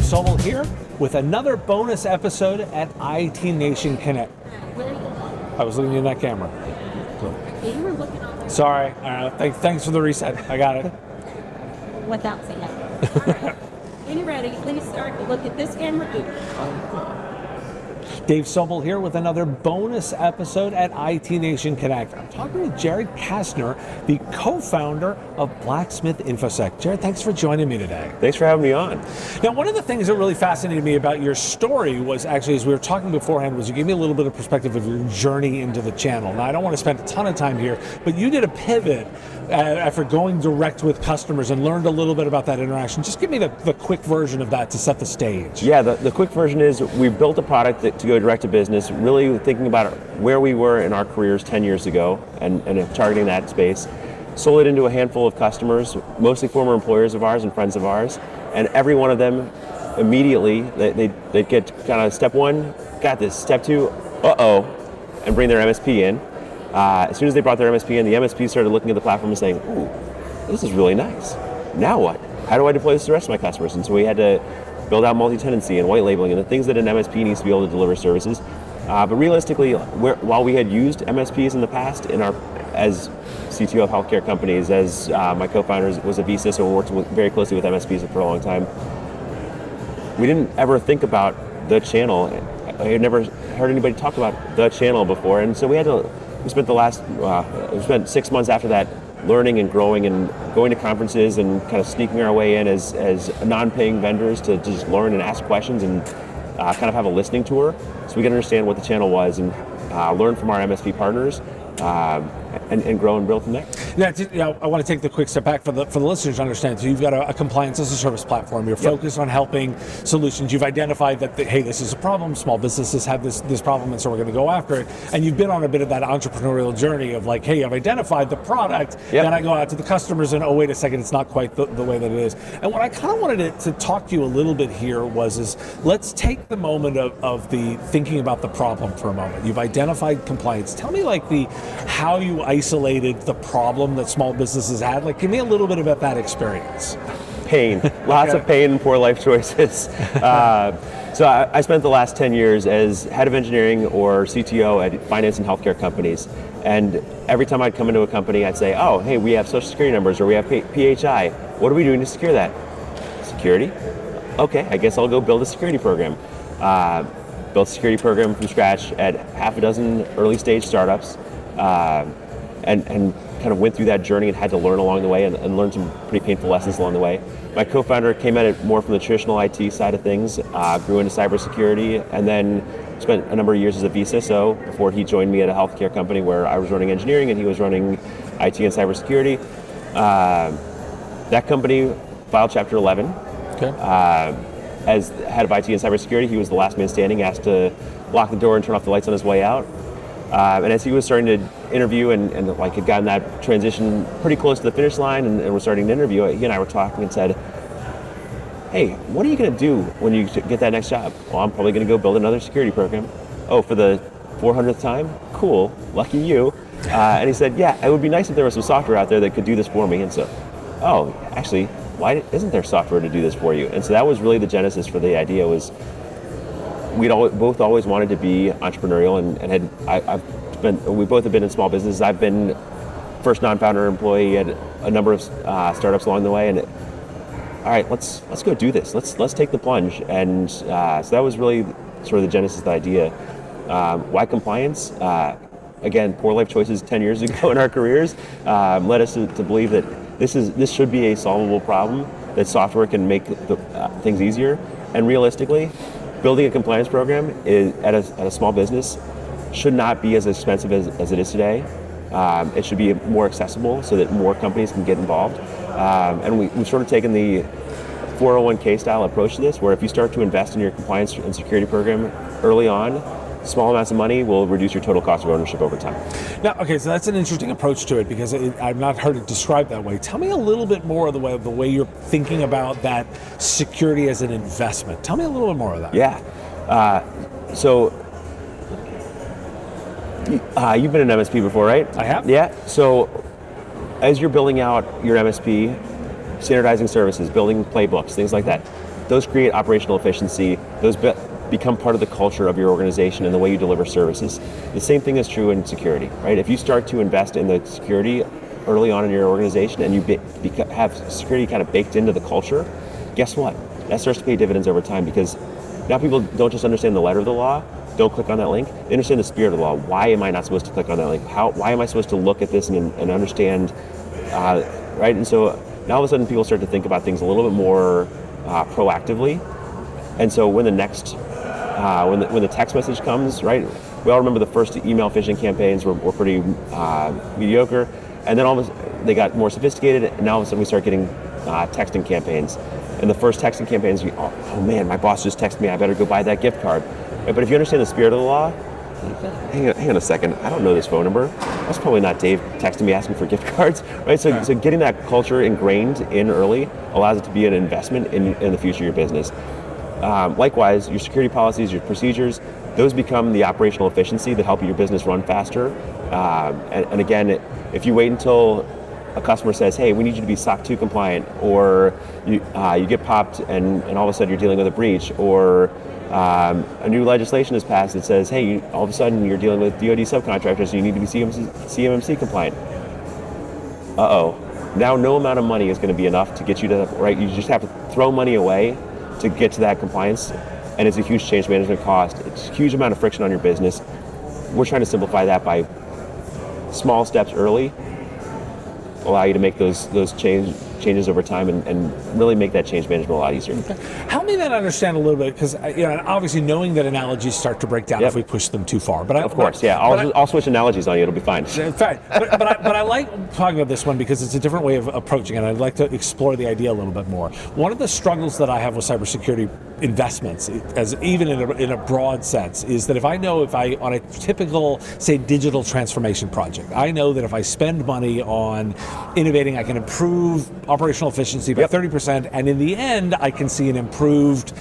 Sobel here with another bonus episode at IT Nation Connect. Where are you? I was looking in that camera. You were looking on there. Sorry. Thanks for the reset. I got it. Without saying that. All right. When you're ready, please start to look at this camera. Dave Sobel here with another bonus episode at IT Nation Connect. I'm talking to Jared Casner, the co-founder of Blacksmith InfoSec. Jared, thanks for joining me today. Thanks for having me on. Now, one of the things that really fascinated me about your story was actually, as we were talking beforehand, was you gave me a little bit of perspective of your journey into the channel. Now, I don't want to spend a ton of time here, but you did a pivot after going direct with customers and learned a little bit about that interaction. Just give me the quick version of that to set the stage. Yeah, the quick version is we built a product to go direct to business, really thinking about where we were in our careers 10 years ago and targeting that space. Sold it into a handful of customers, mostly former employers of ours and friends of ours, and every one of them immediately, they'd get kind of step one, got this, step two, and bring their MSP in. As soon as they brought their MSP in, the MSP started looking at the platform and saying, ooh, this is really nice. Now what? How do I deploy this to the rest of my customers? And so we had to build out multi-tenancy and white labeling and the things that an MSP needs to be able to deliver services. But realistically, while we had used MSPs in the past as CTO of healthcare companies, as my co-founder was a VC, so we worked very closely with MSPs for a long time, we didn't ever think about the channel. I had never heard anybody talk about the channel before, and so we spent 6 months after that learning and growing and going to conferences and kind of sneaking our way in as non-paying vendors to just learn and ask questions and kind of have a listening tour so we could understand what the channel was and learn from our MSP partners and grow and build from there. Now, I want to take the quick step back for the listeners to understand. So you've got a compliance as a service platform. You're focused on helping solutions. You've identified that, hey, this is a problem. Small businesses have this problem, and so we're going to go after it. And you've been on a bit of that entrepreneurial journey of like, hey, I've identified the product, then I go out to the customers and, oh, wait a second, it's not quite the way that it is. And what I kind of wanted to talk to you a little bit here is let's take the moment of the thinking about the problem for a moment. You've identified compliance. Tell me how you isolated the problem that small businesses had. Give me a little bit about that experience. Pain, lots of pain and poor life choices. So I spent the last 10 years as head of engineering or CTO at finance and healthcare companies. And every time I'd come into a company, I'd say, oh, hey, we have social security numbers or we have PHI. What are we doing to secure that? Security? Okay, I guess I'll go build a security program. Built a security program from scratch at half a dozen early stage startups. And kind of went through that journey and had to learn along the way and learn some pretty painful lessons along the way. My co-founder came at it more from the traditional IT side of things, grew into cybersecurity, and then spent a number of years as a CISO before he joined me at a healthcare company where I was running engineering and he was running IT and cybersecurity. That company filed Chapter 11. Okay. As head of IT and cybersecurity, he was the last man standing, asked to lock the door and turn off the lights on his way out. And as he was starting to interview and had gotten that transition pretty close to the finish line and was starting to interview, he and I were talking and said, hey, what are you going to do when you get that next job? Well, I'm probably going to go build another security program. Oh, for the 400th time? Cool, lucky you. And he said, yeah, it would be nice if there was some software out there that could do this for me. And so, oh, actually, why isn't there software to do this for you? And so that was really the genesis for the idea. Was we'd both always wanted to be entrepreneurial, and we both have been in small businesses. I've been first non-founder employee at a number of startups along the way, and all right, let's go do this. Let's take the plunge. And so that was really sort of the genesis of the idea. Why compliance? Again, poor life choices 10 years ago in our careers led us to believe that this should be a solvable problem, that software can make things easier. And realistically, building a compliance program at a small business should not be as expensive as it is today. It should be more accessible so that more companies can get involved. And we've sort of taken the 401k style approach to this, where if you start to invest in your compliance and security program early on, small amounts of money will reduce your total cost of ownership over time. Now, okay, so that's an interesting approach to it, because I've not heard it described that way. Tell me a little bit more of the way you're thinking about that security as an investment. Tell me a little bit more of that. Yeah. So you've been an MSP before, right? I have. Yeah. So as you're building out your MSP, standardizing services, building playbooks, things like that. Those create operational efficiency. Those become part of the culture of your organization and the way you deliver services. The same thing is true in security, right? If you start to invest in the security early on in your organization and you have security kind of baked into the culture, guess what? That starts to pay dividends over time, because now people don't just understand the letter of the law, don't click on that link, they understand the spirit of the law. Why am I not supposed to click on that link? Why am I supposed to look at this and understand, right? And so now all of a sudden people start to think about things a little bit more proactively. And so when the next, when the text message comes, right? We all remember the first email phishing campaigns were pretty mediocre, and then they got more sophisticated, and now all of a sudden we start getting texting campaigns. And the first texting campaigns, oh man, my boss just texted me, I better go buy that gift card. Right? But if you understand the spirit of the law, hang on a second, I don't know this phone number. That's probably not Dave texting me asking for gift cards, right? So getting that culture ingrained in early allows it to be an investment in the future of your business. Likewise, your security policies, your procedures, those become the operational efficiency that help your business run faster. And again, if you wait until a customer says, hey, we need you to be SOC 2 compliant, or you get popped and all of a sudden you're dealing with a breach, or a new legislation has passed that says, hey, all of a sudden you're dealing with DoD subcontractors and you need to be CMMC compliant. Now no amount of money is going to be enough to get you to that, right? You just have to throw money away to get to that compliance, and it's a huge change management cost. It's a huge amount of friction on your business. We're trying to simplify that by small steps early, allow you to make those changes over time and really make that change management a lot easier. Okay. Help me then understand a little bit, because obviously knowing that analogies start to break down if we push them too far. But I'll switch analogies on you. It'll be fine. In fact, but I like talking about this one because it's a different way of approaching it. I'd like to explore the idea a little bit more. One of the struggles that I have with cybersecurity investments, as even in a broad sense, is that if I on a typical, say, digital transformation project, I know that if I spend money on innovating, I can improve operational efficiency by 30%, and in the end, I can see an improved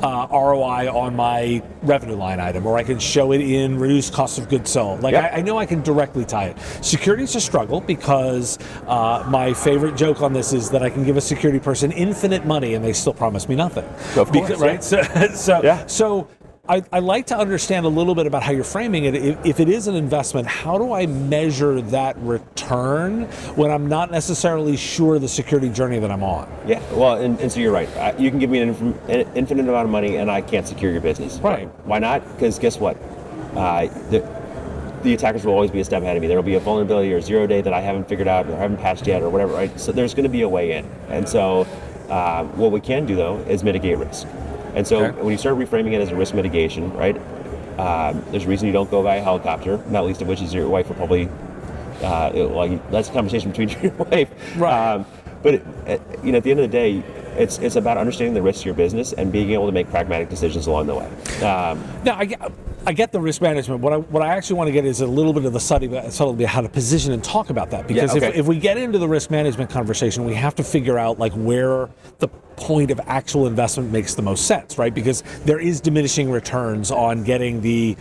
ROI on my revenue line item, or I can show it in reduced cost of goods sold. I know I can directly tie it. Security is a struggle because my favorite joke on this is that I can give a security person infinite money and they still promise me nothing. Of course, right? So I like to understand a little bit about how you're framing it. If it is an investment, how do I measure that return when I'm not necessarily sure the security journey that I'm on? Yeah, well, and so you're right. You can give me an infinite amount of money and I can't secure your business. Right. Why not? Because guess what? The attackers will always be a step ahead of me. There will be a vulnerability or 0-day that I haven't figured out or haven't patched yet or whatever, right? So there's going to be a way in. And so what we can do, though, is mitigate risk. And so when you start reframing it as a risk mitigation, right, there's a reason you don't go by a helicopter, not least of which is your wife will probably, that's a conversation between you and your wife. Right. But at the end of the day, it's about understanding the risks of your business and being able to make pragmatic decisions along the way. Now, I get the risk management. What I actually want to get is a little bit of the subtlety of how to position and talk about that. Because if we get into the risk management conversation, we have to figure out where the point of actual investment makes the most sense, right? Because there is diminishing returns on getting the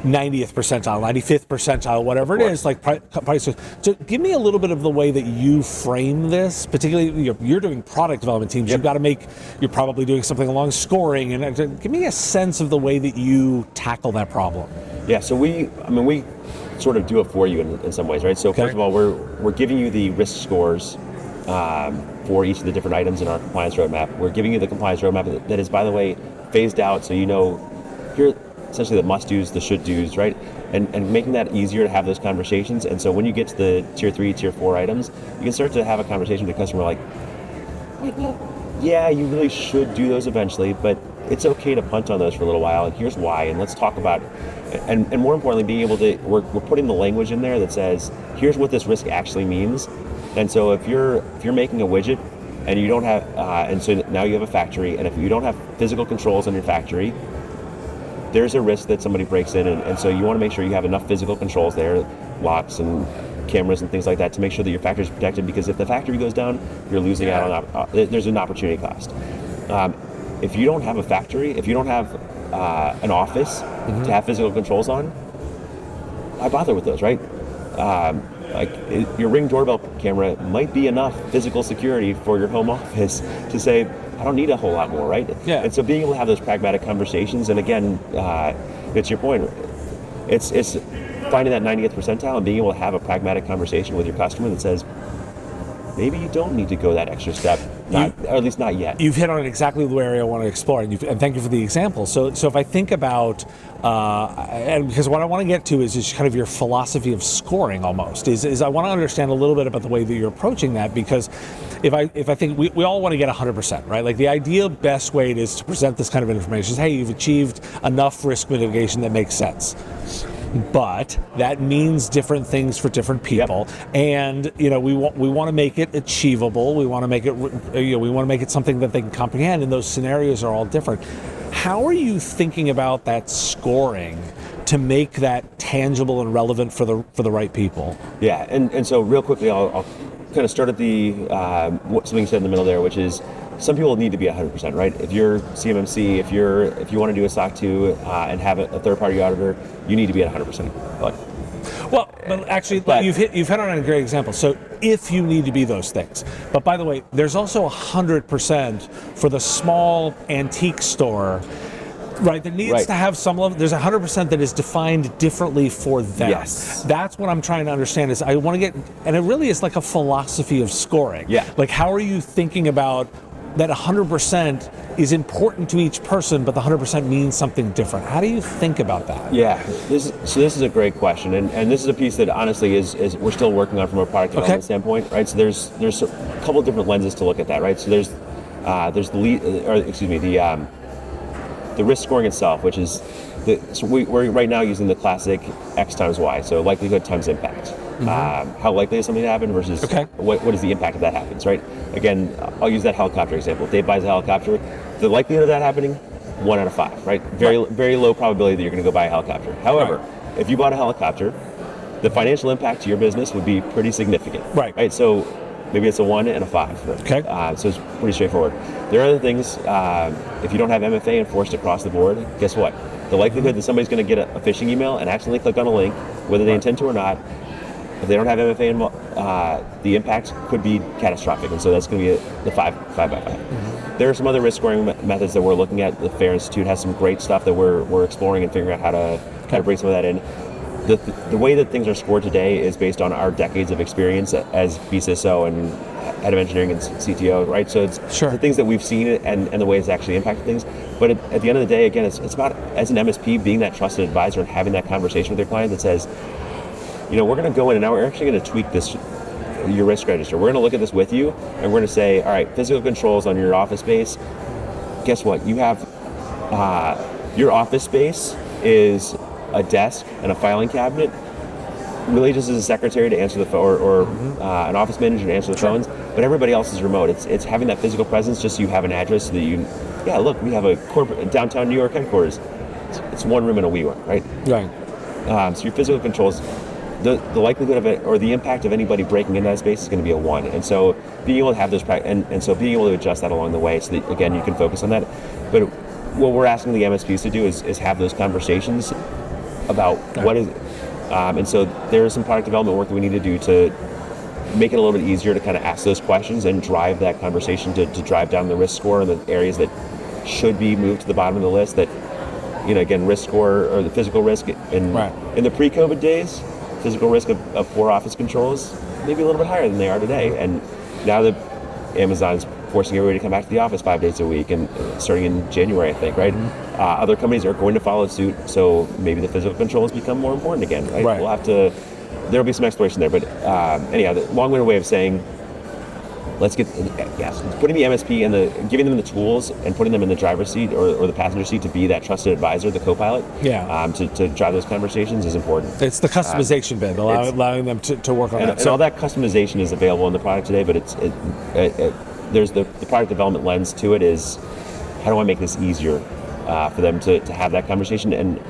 90th percentile, 95th percentile, whatever it is, price. So give me a little bit of the way that you frame this, particularly you're doing product development teams. You've got to you're probably doing something along scoring, and give me a sense of the way that you tackle that problem. Yeah, so we sort of do it for you in some ways, right? So first of all, we're giving you the risk scores for each of the different items in our compliance roadmap. We're giving you the compliance roadmap that is, by the way, phased out, so here essentially the must-dos, the should-dos, right? And making that easier to have those conversations. And so when you get to the tier 3, tier 4 items, you can start to have a conversation with the customer like, yeah, you really should do those eventually, but it's okay to punt on those for a little while, and here's why, and let's talk about it. And more importantly, being able to, we're putting the language in there that says, here's what this risk actually means. And so if you're making a widget and you don't have, and so now you have a factory, and if you don't have physical controls on your factory, there's a risk that somebody breaks in, and so you want to make sure you have enough physical controls there, locks and cameras and things like that, to make sure that your factory is protected, because if the factory goes down, you're losing out on, there's an opportunity cost. If you don't have a factory, if you don't have an office to have physical controls on, why bother with those, right? Like your Ring doorbell camera might be enough physical security for your home office to say, I don't need a whole lot more, right? Yeah. And so being able to have those pragmatic conversations, and again, it's your point. It's finding that 90th percentile and being able to have a pragmatic conversation with your customer that says, maybe you don't need to go that extra step, or at least not yet. You've hit on exactly the area I want to explore, and thank you for the example. So if I think about, and because what I want to get to is just kind of your philosophy of scoring almost, is I want to understand a little bit about the way that you're approaching that, because if I think we all want to get 100%, right? Like the ideal best way is to present this kind of information is, hey, you've achieved enough risk mitigation that makes sense. But that means different things for different people, and we want to make it achievable. We want to make it we want to make it something that they can comprehend. And those scenarios are all different. How are you thinking about that scoring to make that tangible and relevant for the right people? Yeah, and so real quickly, I'll kind of start at the something you said in the middle there, which is some people need to be 100%, right? If you're CMMC, if you want to do a SOC 2 and have a third-party auditor, you need to be at 100%. But actually, you've hit on a great example. So if you need to be those things, but by the way, there's also 100% for the small antique store, right? That needs to have some level. There's 100% that is defined differently for them. Yes. That's what I'm trying to understand. Is I want to get, and it really is like a philosophy of scoring. Yeah. Like, how are you thinking about that 100% is important to each person, but the 100% means something different? How do you think about that? Yeah, this is a great question, and this is a piece that honestly is we're still working on from a product development standpoint, right? So there's a couple different lenses to look at that, right? So there's the risk scoring itself, which is we're right now using the classic X times Y, so likelihood times impact. How likely is something to happen versus what is the impact if that happens, right? Again, I'll use that helicopter example. If Dave buys a helicopter, the likelihood of that happening, 1 out of 5, right? Very low probability that you're going to go buy a helicopter. However, if you bought a helicopter, the financial impact to your business would be pretty significant, right? So maybe it's a 1 and a 5. Okay. So it's pretty straightforward. There are other things. If you don't have MFA enforced across the board, guess what? The likelihood that somebody's going to get a phishing email and accidentally click on a link, whether they intend to or not, if they don't have MFA, the impact could be catastrophic, and so that's going to be the 5 by 5. There are some other risk scoring methods that we're looking at. The FAIR Institute has some great stuff that we're exploring and figuring out how to bring some of that in. The way that things are scored today is based on our decades of experience as BCISO and head of engineering and CTO, right? So it's the things that we've seen and the way it's actually impacted things. But at the end of the day, again, it's about, as an MSP, being that trusted advisor and having that conversation with your client that says, we're going to go in and now we're actually going to tweak your risk register. We're going to look at this with you, and we're going to say, all right, physical controls on your office space. Guess what? You have your office space is a desk and a filing cabinet, really just as a secretary to answer the phone, or an office manager to answer the phones. But everybody else is remote. It's having that physical presence just so you have an address so that look, we have a corporate downtown New York headquarters. It's one room in a WeWork, right? Right. So your physical controls, the likelihood of it or the impact of anybody breaking into that space is going to be a 1. And so being able to have those and so being able to adjust that along the way so that, again, you can focus on that. But what we're asking the MSPs to do is have those conversations about what is, and so there is some product development work that we need to do to make it a little bit easier to kind of ask those questions and drive that conversation to drive down the risk score in the areas that should be moved to the bottom of the list. That, again, risk score or the physical risk in the pre-COVID days, physical risk of poor office controls maybe a little bit higher than they are today. And now that Amazon's forcing everybody to come back to the office 5 days a week, and starting in January, I think, right? Other companies are going to follow suit, so maybe the physical controls become more important again, right? We'll have to, there'll be some exploration there, but anyhow, the long-winded way of saying, let's get, putting the MSP and giving them the tools and putting them in the driver's seat or the passenger seat to be that trusted advisor, the co-pilot, to drive those conversations is important. It's the customization bit, allowing them to work on that. So all that customization is available in the product today, but there's the product development lens to it is, how do I make this easier for them to have that conversation, and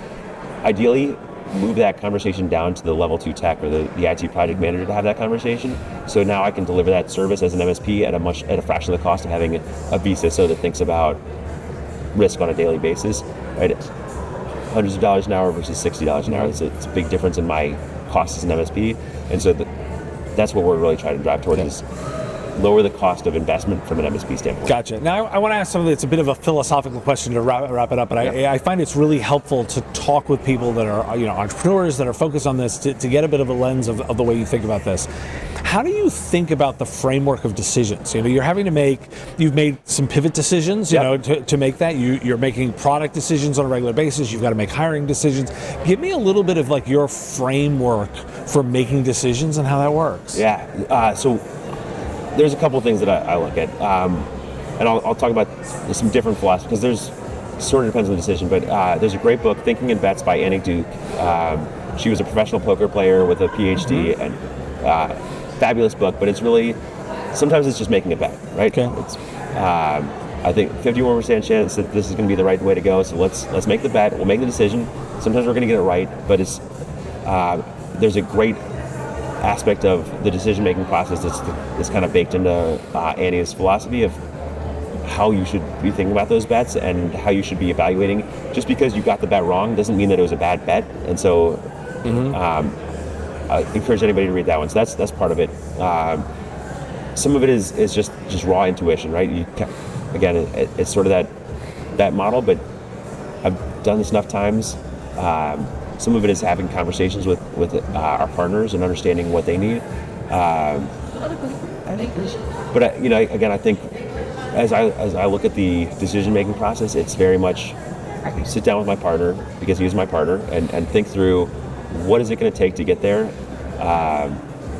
ideally move that conversation down to the level 2 tech or the IT project manager to have that conversation. So now I can deliver that service as an MSP at a fraction of the cost of having a BCISO that thinks about risk on a daily basis. Right? It's hundreds of dollars an hour versus $60 an hour. It's a big difference in my cost as an MSP, and so that's what we're really trying to drive towards is lower the cost of investment from an MSP standpoint. Gotcha. Now, I want to ask something that's a bit of a philosophical question to wrap it up, but I find it's really helpful to talk with people that are entrepreneurs that are focused on this to get a bit of a lens of the way you think about this. How do you think about the framework of decisions? You've made some pivot decisions, to make that. You're making product decisions on a regular basis. You've got to make hiring decisions. Give me a little bit of like your framework for making decisions and how that works. Yeah. So there's a couple of things that I look at, and I'll talk about some different philosophies, because there's sort of depends on the decision, but there's a great book, Thinking in Bets by Annie Duke. She was a professional poker player with a PhD, and fabulous book, but it's really, sometimes it's just making a bet, right? Okay. It's, I think 51% chance that this is going to be the right way to go, so let's make the bet, we'll make the decision. Sometimes we're going to get it right, but it's there's a great aspect of the decision-making process that's kind of baked into Annie's philosophy of how you should be thinking about those bets and how you should be evaluating. Just because you got the bet wrong doesn't mean that it was a bad bet, and so I encourage anybody to read that one. So that's part of it. Some of it is just raw intuition, right? It's sort of that model, but I've done this enough times. Some of it is having conversations with our partners and understanding what they need. But I think as I look at the decision-making process, it's very much I sit down with my partner, because he's my partner, and think through what is it going to take to get there.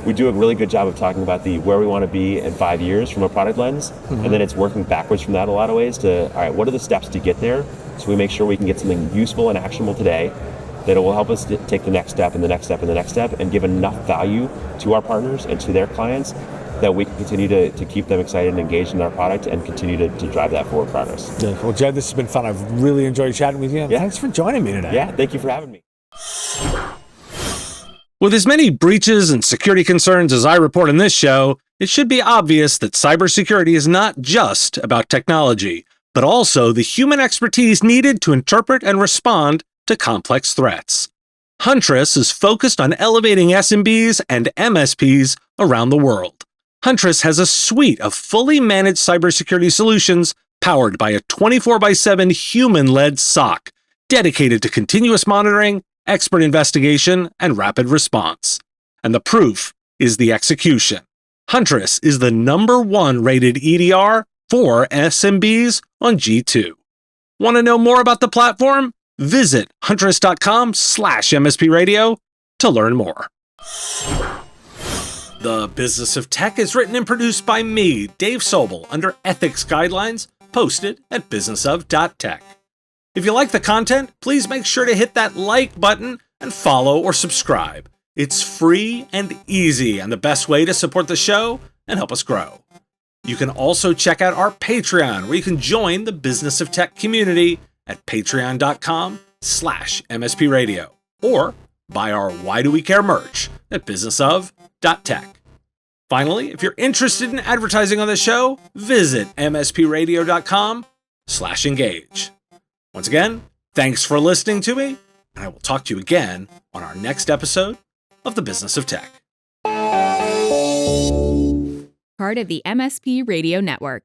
We do a really good job of talking about where we want to be in 5 years from a product lens, and then it's working backwards from that in a lot of ways to, all right, what are the steps to get there, so we make sure we can get something useful and actionable today that will help us take the next step and the next step and the next step, and give enough value to our partners and to their clients that we can continue to keep them excited and engaged in our product and continue to drive that forward progress. Yeah. Well, Jed, this has been fun. I've really enjoyed chatting with you. Yeah. Thanks for joining me today. Yeah, thank you for having me. With as many breaches and security concerns as I report in this show, it should be obvious that cybersecurity is not just about technology, but also the human expertise needed to interpret and respond to complex threats. Huntress is focused on elevating SMBs and MSPs around the world. Huntress has a suite of fully managed cybersecurity solutions powered by a 24/7 human-led SOC, dedicated to continuous monitoring, expert investigation, and rapid response. And the proof is the execution. Huntress is the #1 rated EDR for SMBs on G2. Want to know more about the platform? Visit huntress.com/MSP Radio to learn more. The Business of Tech is written and produced by me, Dave Sobel, under ethics guidelines posted at businessof.tech. If you like the content, please make sure to hit that like button and follow or subscribe. It's free and easy, and the best way to support the show and help us grow. You can also check out our Patreon, where you can join the Business of Tech community at patreon.com/MSP Radio, or buy our Why Do We Care merch at businessof.tech. Finally, if you're interested in advertising on the show, visit mspradio.com/engage. Once again, thanks for listening to me, and I will talk to you again on our next episode of The Business of Tech. Part of the MSP Radio Network.